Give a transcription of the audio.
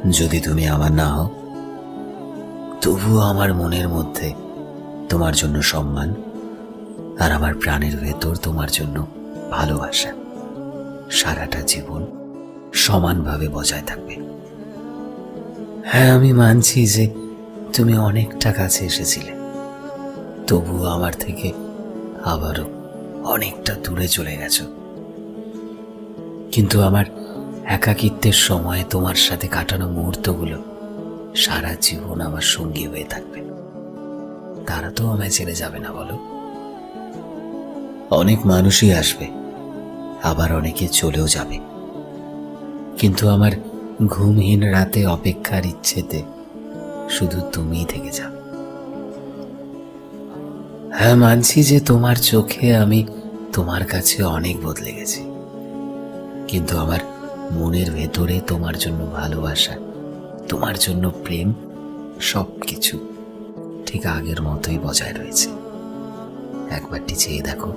যদি তুমি আমার না হও, তবুও আমার মনের মধ্যে তোমার জন্য সম্মান, আর আমার প্রাণের ভেতর তোমার জন্য ভালোবাসা সারাটা জীবন সমানভাবে বজায় থাকবে। হ্যাঁ, আমি মানছি যে তুমি অনেকটা কাছে এসেছিলে, তবুও আমার থেকে আবারও অনেকটা দূরে চলে গেছো। কিন্তু আমার একাকিত্বের সময়ে তোমার সাথে কাটানো মুহূর্তগুলো সারা জীবন আমার সঙ্গী হয়ে থাকবে। তারা তো আমায় ছেড়ে যাবে না, বলো? অনেক মানুষই আসবে, আবার অনেকে চলেও যাবে, কিন্তু আমার ঘুমহীন রাতে অপেক্ষার ইচ্ছেতে শুধু তুমিই থেকে যাবে। হ্যাঁ, মানছি যে তোমার চোখে আমি তোমার কাছে অনেক বদলে গেছি, কিন্তু আমার মনের ভেতরে তোমার জন্য ভালোবাসা, তোমার জন্য প্রেম, সবকিছু ঠিক আগের মতোই বজায় রয়েছে। একবারটি চেয়ে দেখো।